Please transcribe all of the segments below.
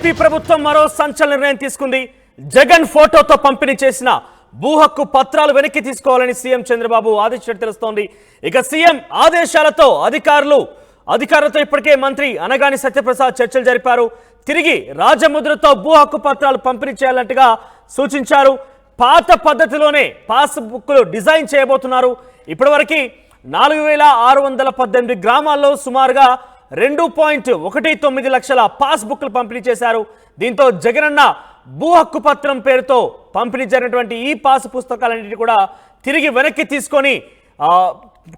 AP ప్రభుత్వం మరో సంచలన నిర్ణయం తీసుకుంది. జగన్ ఫోటోతో పంపిణీ చేసిన భూ హక్కు పత్రాలు వెనక్కి తీసుకోవాలని సీఎం చంద్రబాబు ఆదేశించినట్టు తెలుస్తోంది. ఇక సీఎం ఆదేశాలతో అధికారులతో ఇప్పటికే మంత్రి అనగాని సత్యప్రసాద్ చర్చలు జరిపారు. తిరిగి రాజముద్రతో భూ హక్కు పత్రాలు పంపిణీ చేయాలంటగా సూచించారు. పాత పద్ధతిలోనే పాస్ బుక్లు డిజైన్ చేయబోతున్నారు. ఇప్పటివరకు 4618 గ్రామాల్లో సుమారుగా 2.19 లక్షల పాస్ బుక్లు పంపిణీ చేశారు. దీంతో జగనన్న భూ హక్కు పత్రం పేరుతో పంపిణీ జరిగినటువంటి ఈ పాస్ పుస్తకాలన్నింటినీ కూడా తిరిగి వెనక్కి తీసుకొని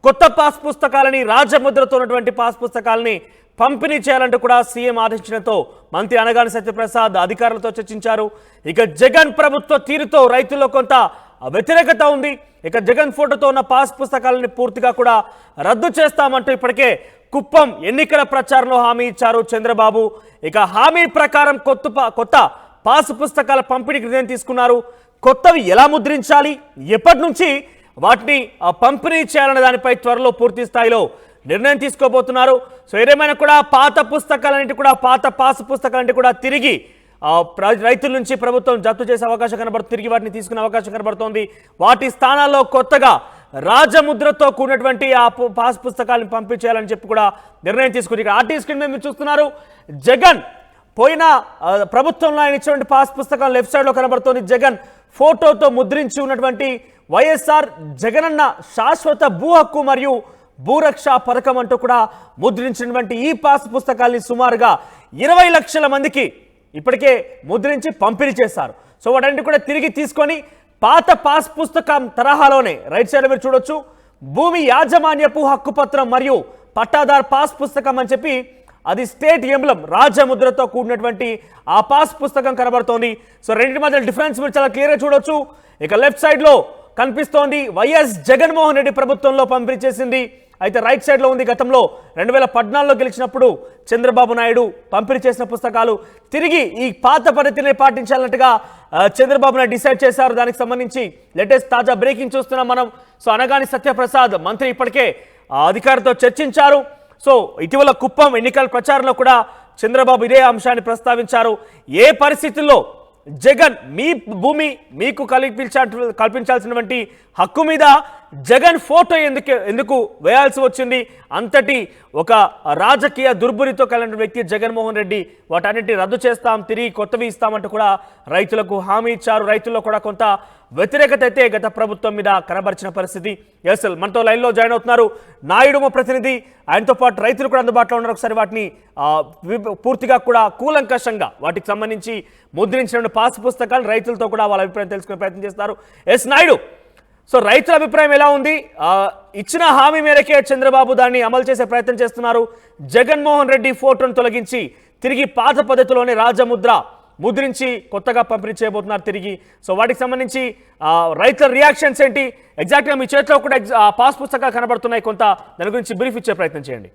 కొత్త పాస్ పుస్తకాలని రాజముద్రతో ఉన్నటువంటి పాస్ పుస్తకాలని పంపిణీ చేయాలంటూ కూడా సీఎం ఆదేశించడంతో మంత్రి అనగాని సత్యప్రసాద్ అధికారులతో చర్చించారు. ఇక జగన్ ప్రభుత్వ తీరుతో రైతుల్లో కొంత వ్యతిరేకత ఉంది. ఇక జగన్ ఫోటోతో ఉన్న పాస్ పుస్తకాలని పూర్తిగా కూడా రద్దు చేస్తామంటూ ఇప్పటికే కుప్పం ఎన్నికల ప్రచారంలో హామీ ఇచ్చారు చంద్రబాబు. ఇక హామీ ప్రకారం కొత్త పాస్ పుస్తకాల పంపిణీకి నిర్ణయం తీసుకున్నారు. కొత్తవి ఎలా ముద్రించాలి, ఎప్పటి నుంచి వాటిని పంపిణీ చేయాలనే దానిపై త్వరలో పూర్తి స్థాయిలో నిర్ణయం తీసుకోబోతున్నారు. సో ఏదేమైనా కూడా పాత పాస్ పుస్తకాలంటే కూడా తిరిగి రైతుల నుంచి ప్రభుత్వం జప్తు చేసే అవకాశం కనబడుతుంది. తిరిగి వాటిని తీసుకునే అవకాశం కనబడుతోంది. వాటి స్థానాల్లో కొత్తగా రాజముద్రతో కూడినటువంటి ఆ పాస్ పుస్తకాలను పంపించేయాలని చెప్పి కూడా నిర్ణయం తీసుకుని ఇక్కడ ఆర్టీ స్క్రీన్ మీద మీరు చూస్తున్నారు. జగన్ పోయిన ప్రభుత్వంలో ఆయన ఇచ్చినటువంటి పాస్ పుస్తకం లెఫ్ట్ సైడ్ లో కనబడుతోంది. జగన్ ఫోటోతో ముద్రించి ఉన్నటువంటి వైఎస్ఆర్ జగనన్న శాశ్వత భూ హక్కు మరియు భూరక్ష పథకం అంటూ కూడా ముద్రించినటువంటి ఈ పాస్ పుస్తకాల్ని సుమారుగా 20 లక్షల మందికి ఇప్పటికే ముద్రించి పంపిణీ చేశారు. సో వాటన్నిటి కూడా తిరిగి తీసుకొని పాత పాస్ పుస్తకం తరహాలోనే రైట్ సైడ్ మీరు చూడొచ్చు భూమి యాజమాన్యపు హక్కు పత్రం మరియు పట్టాదార్ పాస్ పుస్తకం అని చెప్పి అది స్టేట్ ఎంబ్లం రాజముద్రతో కూడినటువంటి ఆ పాస్ పుస్తకం కనబడుతోంది. సో రెండింటి మధ్య డిఫరెన్స్ మీరు చాలా క్లియర్గా చూడొచ్చు. ఇక లెఫ్ట్ సైడ్ లో కనిపిస్తోంది వైఎస్ జగన్మోహన్ రెడ్డి ప్రభుత్వంలో పంపిణీ చేసింది. అయితే రైట్ సైడ్ లో ఉంది గతంలో 2014లో గెలిచినప్పుడు చంద్రబాబు నాయుడు పంపిణీ చేసిన పుస్తకాలు. తిరిగి ఈ పాత పద్ధతిని పాటించాలన్నట్టుగా చంద్రబాబు నాయుడు డిసైడ్ చేశారు. దానికి సంబంధించి లేటెస్ట్ తాజా బ్రేకింగ్ చూస్తున్నాం మనం. సో అనగాని సత్యప్రసాద్ మంత్రి ఇప్పటికే అధికారితో చర్చించారు. సో ఇటీవల కుప్పం ఎన్నికల ప్రచారంలో కూడా చంద్రబాబు ఇదే అంశాన్ని ప్రస్తావించారు. ఏ పరిస్థితుల్లో జగన్ మీ భూమి మీకు కల్పించాల్సినటువంటి హక్కు మీద జగన్ ఫోటో ఎందుకు వేయాల్సి వచ్చింది? అంతటి ఒక రాజకీయ దుర్బురితో కలిగిన వ్యక్తి జగన్మోహన్ రెడ్డి. వాటన్నిటిని రద్దు చేస్తాం, తిరిగి కొత్తవి ఇస్తామంటూ కూడా రైతులకు హామీ ఇచ్చారు. రైతుల్లో కూడా కొంత వ్యతిరేకత అయితే గత ప్రభుత్వం మీద కనబరిచిన పరిస్థితి. ఎస్ఎల్ మనతో లైన్లో జాయిన్ అవుతున్నారు నాయుడు మా ప్రతినిధి. ఆయనతో పాటు రైతులు కూడా అందుబాటులో ఉన్నారు. ఒకసారి వాటిని పూర్తిగా కూడా కూలంకషంగా వాటికి సంబంధించి ముద్రించిన పాస్ పుస్తకాలు రైతులతో కూడా వాళ్ళ అభిప్రాయం తెలుసుకునే ప్రయత్నం చేస్తారు. ఎస్ నాయుడు, సో రైతుల అభిప్రాయం ఎలా ఉంది? ఇచ్చిన హామీ మేరకే చంద్రబాబు దాన్ని అమలు చేసే ప్రయత్నం చేస్తున్నారు. జగన్మోహన్ రెడ్డి ఫోటోను తొలగించి తిరిగి పాత పద్ధతిలోనే రాజముద్ర ముద్రించి కొత్తగా పంపిణీ చేయబోతున్నారు తిరిగి. సో వాటికి సంబంధించి రైతుల రియాక్షన్స్ ఏంటి? ఎగ్జాక్ట్గా మీ చేతిలో కూడా పాస్ పుస్తకాలు కనబడుతున్నాయి. కొంత దాని గురించి బ్రీఫ్ ఇచ్చే ప్రయత్నం చేయండి.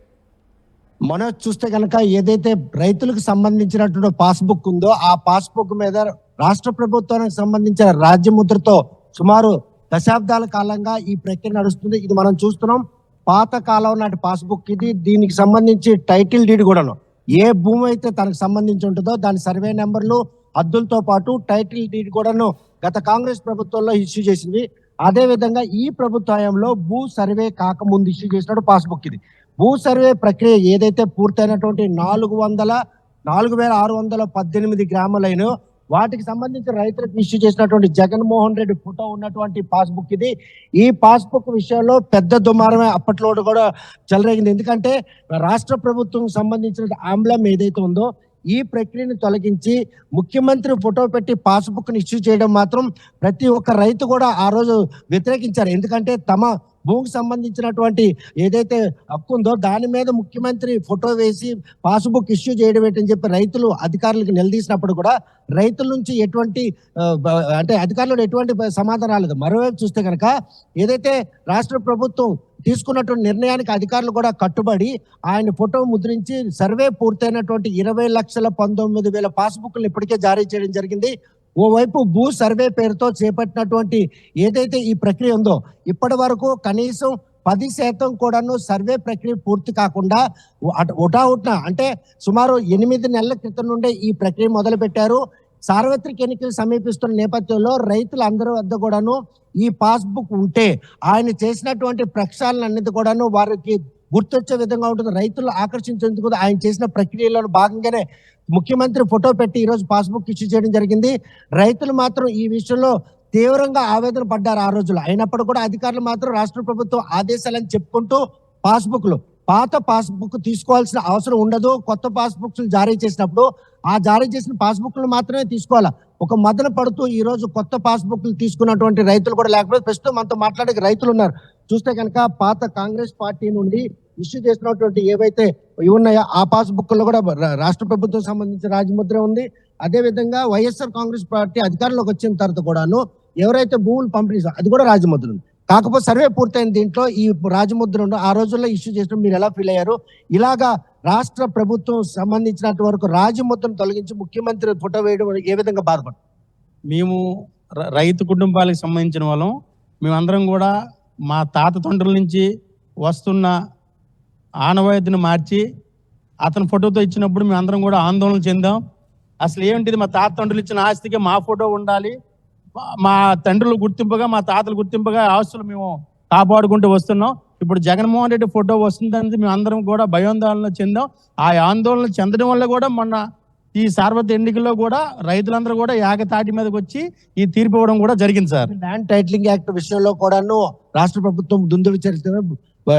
మనం చూస్తే కనుక ఏదైతే రైతులకు సంబంధించినటువంటి పాస్బుక్ ఉందో ఆ పాస్బుక్ మీద రాష్ట్ర ప్రభుత్వానికి సంబంధించిన రాజ్యముద్రతో సుమారు దశాబ్దాల కాలంగా ఈ ప్రక్రియ నడుస్తుంది. ఇది మనం చూస్తున్నాం. పాత కాలం నాటి పాస్బుక్ ఇది. దీనికి సంబంధించి టైటిల్ డీడ్ కూడాను ఏ భూమి అయితే తనకు సంబంధించి ఉంటుందో దాని సర్వే నెంబర్లు హద్దులతో పాటు టైటిల్ డీడ్ కూడాను గత కాంగ్రెస్ ప్రభుత్వంలో ఇష్యూ చేసింది. అదే విధంగా ఈ ప్రభుత్వంలో భూ సర్వే కాకముందు ఇష్యూ చేసినట్టు పాస్బుక్ ఇది. భూ సర్వే ప్రక్రియ ఏదైతే పూర్తయినటువంటి 4618 గ్రామాలైన వాటికి సంబంధించిన రైతులకు ఇష్యూ చేసినటువంటి జగన్మోహన్ రెడ్డి ఫోటో ఉన్నటువంటి పాస్బుక్ ఇది. ఈ పాస్బుక్ విషయంలో పెద్ద దుమారమే అప్పట్లో కూడా చెలరేగింది. ఎందుకంటే రాష్ట్ర ప్రభుత్వం సంబంధించిన ఆంబ్లం ఏదైతే ఉందో ఈ ప్రక్రియను తొలగించి ముఖ్యమంత్రి ఫోటో పెట్టి పాస్బుక్ ని ఇష్యూ చేయడం మాత్రం ప్రతి ఒక్క రైతు కూడా ఆ రోజు వ్యతిరేకించారు. ఎందుకంటే తమ భూమికి సంబంధించినటువంటి ఏదైతే హక్కు ఉందో దాని మీద ముఖ్యమంత్రి ఫోటో వేసి పాస్బుక్ ఇష్యూ చేయడం ఏంటని చెప్పి రైతులు అధికారులకు నిలదీసినప్పుడు కూడా రైతుల నుంచి ఎటువంటి అధికారులు ఎటువంటి సమాధానం రాలేదు. మరోవైపు చూస్తే కనుక ఏదైతే రాష్ట్ర ప్రభుత్వం తీసుకున్నటువంటి నిర్ణయానికి అధికారులు కూడా కట్టుబడి ఆయన ఫోటో ముద్రించి సర్వే పూర్తయినటువంటి 20,19,000 పాస్బుక్లు ఇప్పటికే జారీ చేయడం జరిగింది. ఓవైపు భూ సర్వే పేరుతో చేపట్టినటువంటి ఏదైతే ఈ ప్రక్రియ ఉందో ఇప్పటి వరకు కనీసం 10% కూడాను సర్వే ప్రక్రియ పూర్తి కాకుండా ఉటావుట్న అంటే సుమారు 8 నెలల క్రితం నుండే ఈ ప్రక్రియ మొదలు పెట్టారు. సార్వత్రిక ఎన్నికలు సమీపిస్తున్న నేపథ్యంలో రైతులందరి వద్ద కూడాను ఈ పాస్బుక్ ఉంటే ఆయన చేసినటువంటి ప్రక్షాళన అన్నిటి కూడాను వారికి గుర్తొచ్చే విధంగా ఉంటుంది. రైతులు ఆకర్షించేందుకు ఆయన చేసిన ప్రక్రియలో భాగంగానే ముఖ్యమంత్రి ఫోటో పెట్టి ఈరోజు పాస్బుక్ ఇష్యూ చేయడం జరిగింది. రైతులు మాత్రం ఈ విషయంలో తీవ్రంగా ఆవేదన పడ్డారు ఆ రోజులు. అయినప్పుడు కూడా అధికారులు మాత్రం రాష్ట్ర ప్రభుత్వం ఆదేశాలని చెప్పుకుంటూ పాత పాస్బుక్ తీసుకోవాల్సిన అవసరం ఉండదు. కొత్త పాస్బుక్స్ జారీ చేసినప్పుడు ఆ జారీ చేసిన పాస్బుక్లు మాత్రమే తీసుకోవాలా. ఒక మదన పడుతూ ఈ రోజు కొత్త పాస్బుక్లు తీసుకున్నటువంటి రైతులు కూడా లేకపోతే ప్రస్తుతం మనతో మాట్లాడే రైతులు ఉన్నారు. చూస్తే కనుక పాత కాంగ్రెస్ పార్టీ నుండి ఇష్యూ చేసినటువంటి ఏవైతే ఉన్నాయో ఆ పాస్బుక్లో కూడా రాష్ట్ర ప్రభుత్వం సంబంధించిన రాజముద్ర ఉంది. అదే విధంగా వైఎస్ఆర్ కాంగ్రెస్ పార్టీ అధికారంలోకి వచ్చిన తర్వాత కూడాను ఎవరైతే భూములు పంపిణీ అది కూడా రాజముద్ర ఉంది. కాకపోతే సర్వే పూర్తయిన దీంట్లో ఈ రాజముద్ర ఆ రోజుల్లో ఇష్యూ చేసిన మీరు ఎలా ఫీల్ అయ్యారు? ఇలాగా రాష్ట్ర ప్రభుత్వం సంబంధించినంత వరకు రాజముద్రను తొలగించి ముఖ్యమంత్రి ఫోటో వేయడం ఏ విధంగా బాధపడతారు? మేము రైతు కుటుంబాలకు సంబంధించిన వాళ్ళం. మేమందరం కూడా మా తాత తండ్రుల నుంచి వస్తున్న ఆనవాయితీని మార్చి అతని ఫోటోతో ఇచ్చినప్పుడు మేమందరం కూడా ఆందోళన చెందాం. అసలు ఏమిటిది, మా తాత తండ్రులు ఇచ్చిన ఆస్తికి మా ఫోటో ఉండాలి, మా తండ్రులు గుర్తింపుగా మా తాతలు గుర్తింపుగా ఆస్తులు మేము కాపాడుకుంటూ వస్తున్నాం. ఇప్పుడు జగన్మోహన్ రెడ్డి ఫోటో వస్తుందని మేము అందరం కూడా భయాందోళన చెందాం. ఆ ఆందోళన చెందడం వల్ల కూడా మొన్న ఈ సార్వత్రిక ఎన్నికల్లో కూడా రైతులందరూ కూడా ఏకతాటి మీదకి వచ్చి ఈ తీర్పు ఇవ్వడం కూడా జరిగింది సార్. ల్యాండ్ టైటిలింగ్ యాక్ట్ విషయంలో కూడాను రాష్ట్ర ప్రభుత్వం దుందుడు చరిత్ర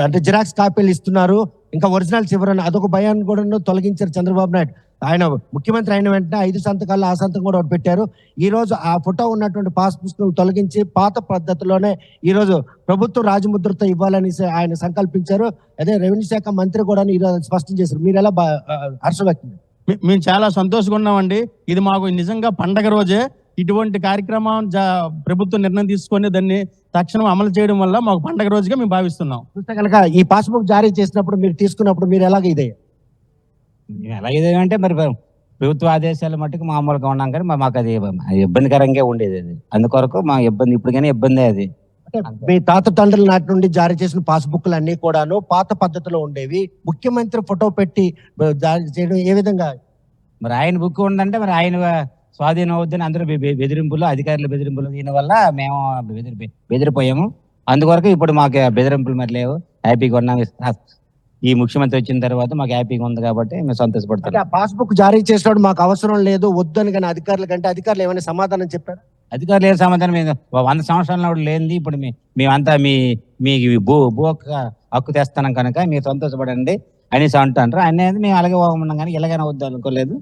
అంటే జిరాక్స్ కాపీలు ఇస్తున్నారు, ఇంకా ఒరిజినల్స్ ఇవ్వరని అదొక భయాన్ని కూడా తొలగించారు చంద్రబాబు నాయుడు. ఆయన ముఖ్యమంత్రి అయిన వెంటనే 5 సంతకాల్లో ఆ సంతకం కూడా పెట్టారు. ఈ రోజు ఆ ఫోటో ఉన్నటువంటి పాస్ పుస్తకం తొలగించి పాత పద్ధతిలోనే ఈ రోజు ప్రభుత్వం రాజముద్రతో ఇవ్వాలని ఆయన సంకల్పించారు. అదే రెవెన్యూ శాఖ మంత్రి కూడా ఈ రోజు స్పష్టం చేశారు. మీరు ఎలా హర్షం వ్యక్తం? మేము చాలా సంతోషంగా ఉన్నామండి. ఇది మాకు నిజంగా పండగ రోజే. ఇటువంటి కార్యక్రమం ప్రభుత్వం నిర్ణయం తీసుకొని దాన్ని తక్షణం అమలు చేయడం వల్ల మాకు పండగ రోజుగా మేము భావిస్తున్నాం. చూస్తే కనుక ఈ పాస్బుక్ జారీ చేసినప్పుడు మీరు తీసుకున్నప్పుడు మీరు ఎలాగ ఇదే ఎలాగేదంటే మరి ప్రభుత్వ ఆదేశాల మట్టుకు మామూలుగా ఉన్నాం, కానీ మాకు అది ఇబ్బందికరంగా ఉండేది. అది అందుకొరకు మా ఇబ్బంది ఇప్పుడు కానీ ఇబ్బంది. అది మీ తాత తండ్రుల నాటి నుండి జారీ చేసిన పాస్బుక్లు అన్ని కూడాను పాత పద్ధతిలో ఉండేవి. ముఖ్యమంత్రి ఫోటో పెట్టి జారీ చేయడం ఏ విధంగా? మరి ఆయన బుక్ ఉందంటే మరి ఆయన స్వాధీనం అవుద్దని అందరూ బెదిరింపులు, అధికారుల బెదిరింపులు దీని వల్ల మేము బెదిరిపోయాము. అందుకొరకు ఇప్పుడు మాకు బెదిరింపులు మరి లేవు, హ్యాపీగా ఉన్నాం. ఈ ముఖ్యమంత్రి వచ్చిన తర్వాత మాకు హ్యాపీగా ఉంది కాబట్టి మేము సంతోషపడతాం. ఆ పాస్బుక్ జారీ చేసినప్పుడు మాకు అవసరం లేదు వద్దని కానీ అధికారులు కంటే అధికారులు ఏమైనా సమాధానం చెప్పారు? అధికారులు ఏం సమాధానం, 100 సంవత్సరాల నాడు లేనిది ఇప్పుడు మేమంతా మీ భూ హక్కు తెస్తున్నాం కనుక మీరు సంతోషపడండి అనేసి అంటారు. అనేది మేము అలాగే ఉన్నాం కానీ ఎలాగైనా వద్దు అనుకోలేదు.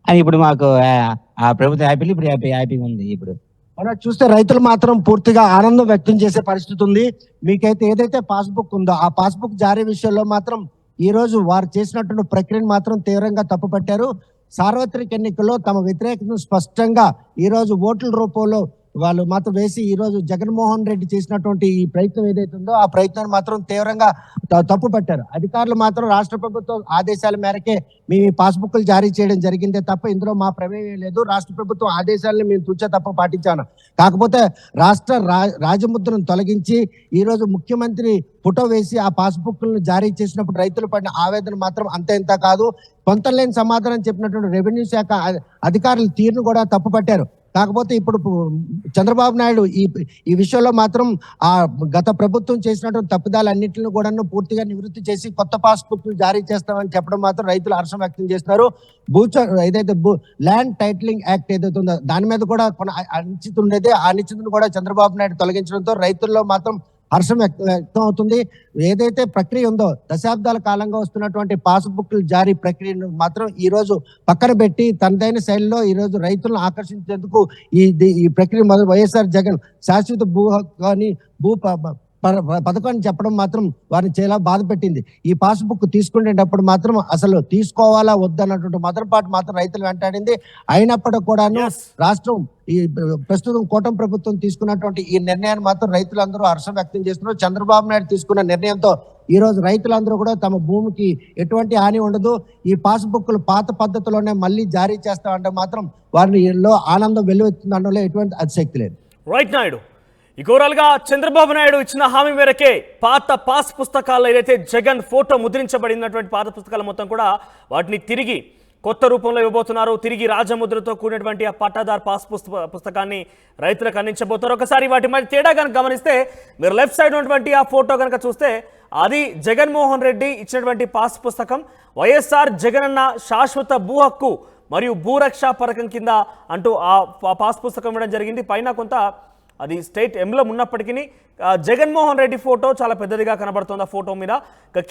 అని ఇప్పుడు మాకు ఆ ప్రభుత్వం హ్యాపీ, ఇప్పుడు హ్యాపీగా ఉంది. ఇప్పుడు మనం చూస్తే రైతులు మాత్రం పూర్తిగా ఆనందం వ్యక్తం చేసే పరిస్థితి ఉంది. మీకైతే ఏదైతే పాస్బుక్ ఉందో ఆ పాస్బుక్ జారీ విషయంలో మాత్రం ఈ రోజు వారు చేసినటువంటి ప్రక్రియను మాత్రం తీవ్రంగా తప్పుపట్టారు. సార్వత్రిక ఎన్నికల్లో తమ వ్యతిరేకతను స్పష్టంగా ఈ రోజు ఓట్ల రూపంలో వాళ్ళు మాత్రం వేసి ఈ రోజు జగన్మోహన్ రెడ్డి చేసినటువంటి ఈ ప్రయత్నం ఏదైతే ఉందో ఆ ప్రయత్నాన్ని మాత్రం తీవ్రంగా తప్పు పట్టారు. అధికారులు మాత్రం రాష్ట్ర ప్రభుత్వం ఆదేశాల మేరకే మీ పాస్బుక్లు జారీ చేయడం జరిగిందే తప్ప ఇందులో మా ప్రమేయం లేదు. రాష్ట్ర ప్రభుత్వం ఆదేశాలను మేము తూచా తప్ప పాటించాను. కాకపోతే రాజముద్రను తొలగించి ఈ రోజు ముఖ్యమంత్రి ఫోటో వేసి ఆ పాస్బుక్లను జారీ చేసినప్పుడు రైతులు పడిన ఆవేదన మాత్రం అంత ఇంత కాదు. పొంతలేని సమాధానం చెప్పినటువంటి రెవెన్యూ శాఖ అధికారుల తీరును కూడా తప్పు పట్టారు. కాకపోతే ఇప్పుడు చంద్రబాబు నాయుడు ఈ విషయంలో మాత్రం ఆ గత ప్రభుత్వం చేసినటువంటి తప్పిదాలన్నింటిని కూడా పూర్తిగా నివృత్తి చేసి కొత్త పాస్బుక్లు జారీ చేస్తామని చెప్పడం మాత్రం రైతులు హర్షం వ్యక్తం చేస్తున్నారు. ఏదైతే ల్యాండ్ టైటిలింగ్ యాక్ట్ ఏదైతే ఉందో దాని మీద కూడా కొన్ని అనిశ్చితి ఉండేది. ఆ అనిశ్చితిని కూడా చంద్రబాబు నాయుడు తొలగించడంతో రైతుల్లో మాత్రం హర్షం వ్యక్తం అవుతుంది. ఏదైతే ప్రక్రియ ఉందో దశాబ్దాల కాలంగా వస్తున్నటువంటి పాస్బుక్లు జారీ ప్రక్రియను మాత్రం ఈ రోజు పక్కన పెట్టి తనదైన శైలిలో ఈ రోజు రైతులను ఆకర్షించేందుకు ఈ ప్రక్రియ మొదలు వైఎస్ఆర్ జగన్ శాశ్వత భూ పథకాన్ని చెప్పడం మాత్రం వారిని చాలా బాధ పెట్టింది. ఈ పాస్బుక్ తీసుకునేటప్పుడు మాత్రం అసలు తీసుకోవాలా వద్దన్నటువంటి మొదటిపాటు మాత్రం రైతులు వెంటాడింది. అయినప్పటికీ కూడాను రాష్ట్రం ఈ ప్రస్తుతం కూటమి ప్రభుత్వం తీసుకున్నటువంటి ఈ నిర్ణయాన్ని మాత్రం రైతులందరూ హర్షం వ్యక్తం చేస్తున్నారు. చంద్రబాబు నాయుడు తీసుకున్న నిర్ణయంతో ఈ రోజు రైతులందరూ కూడా తమ భూమికి ఎటువంటి హాని ఉండదు, ఈ పాస్బుక్లు పాత పద్ధతిలోనే మళ్ళీ జారీ చేస్తామంటే మాత్రం వారిలో ఆనందం వెల్లువెత్తుందనలో ఎటువంటి అతిశక్తి లేదు. రైట్ నాయుడు, ఇక ఓవరాల్గా చంద్రబాబు నాయుడు ఇచ్చిన హామీ మేరకే పాత పాస్ పుస్తకాల్లో ఏదైతే జగన్ ఫోటో ముద్రించబడినటువంటి పాత పుస్తకాలు మొత్తం కూడా వాటిని తిరిగి కొత్త రూపంలో ఇవ్వబోతున్నారు. తిరిగి రాజముద్రతో కూడినటువంటి ఆ పట్టాదార్ పాస్ పుస్తకాన్ని రైతులకు అందించబోతున్నారు. ఒకసారి వాటి మధ్య తేడా కనుక గమనిస్తే మీరు లెఫ్ట్ సైడ్ ఉన్నటువంటి ఆ ఫోటో కనుక చూస్తే అది జగన్మోహన్ రెడ్డి ఇచ్చినటువంటి పాస్ పుస్తకం. వైఎస్ఆర్ జగనన్న శాశ్వత భూ హక్కు మరియు భూరక్షా పథకం కింద అంటూ ఆ పాస్ పుస్తకం ఇవ్వడం జరిగింది. పైన కొంత అది స్టేట్ ఎంబ్లం ఉన్నప్పటికీ జగన్మోహన్ రెడ్డి ఫోటో చాలా పెద్దదిగా కనబడుతుంది ఆ ఫోటో మీద.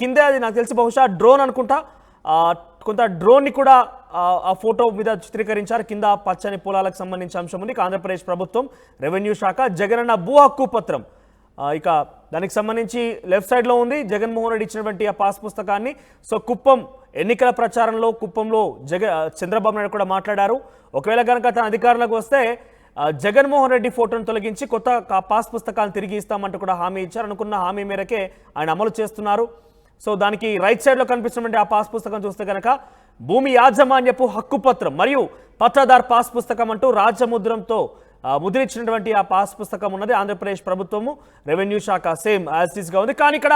కింద అది నాకు తెలిసి బహుశా డ్రోన్ అనుకుంటా, కొంత డ్రోన్ని కూడా ఆ ఫోటో మీద చిత్రీకరించారు. కింద పచ్చని పొలాలకు సంబంధించిన అంశం ఉంది. ఆంధ్రప్రదేశ్ ప్రభుత్వం రెవెన్యూ శాఖ జగనన్న భూ హక్కు పత్రం, ఇక దానికి సంబంధించి లెఫ్ట్ సైడ్లో ఉంది జగన్మోహన్ రెడ్డి ఇచ్చినటువంటి ఆ పాస్ పుస్తకాన్ని. సో కుప్పం ఎన్నికల ప్రచారంలో కుప్పంలో చంద్రబాబు నాయుడు కూడా మాట్లాడారు. ఒకవేళ కనుక తన అధికారంలోకి వస్తే జగన్మోహన్ రెడ్డి ఫోటోను తొలగించి కొత్త పాస్ పుస్తకాలను తిరిగి ఇస్తామంటూ కూడా హామీ ఇచ్చారు. అనుకున్న హామీ మేరకే ఆయన అమలు చేస్తున్నారు. సో దానికి రైట్ సైడ్లో కనిపిస్తున్నటువంటి ఆ పాస్ పుస్తకం చూస్తే కనుక భూమి యాజమాన్యపు హక్కు పత్రం మరియు పట్టాదార్ పాస్ పుస్తకం అంటూ రాజముద్రంతో ముద్రించినటువంటి ఆ పాస్ పుస్తకం ఉన్నది. ఆంధ్రప్రదేశ్ ప్రభుత్వము రెవెన్యూ శాఖ సేమ్ యాజ్ ఇట్ గా ఉంది. కానీ ఇక్కడ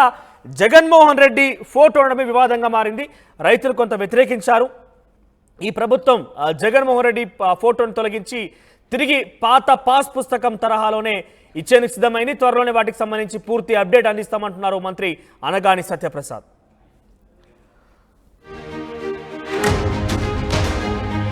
జగన్మోహన్ రెడ్డి ఫోటో ఉండడమే వివాదంగా మారింది. రైతులు కొంత వ్యతిరేకించారు. ఈ ప్రభుత్వం జగన్మోహన్ రెడ్డి ఫోటోను తొలగించి తిరిగి పాత పాస్ పుస్తకం తరహాలోనే ఇచ్చేందుకు సిద్ధమైంది. త్వరలోనే వాటికి సంబంధించి పూర్తి అప్డేట్ అందిస్తామంటున్నారు మంత్రి అనగాని సత్యప్రసాద్.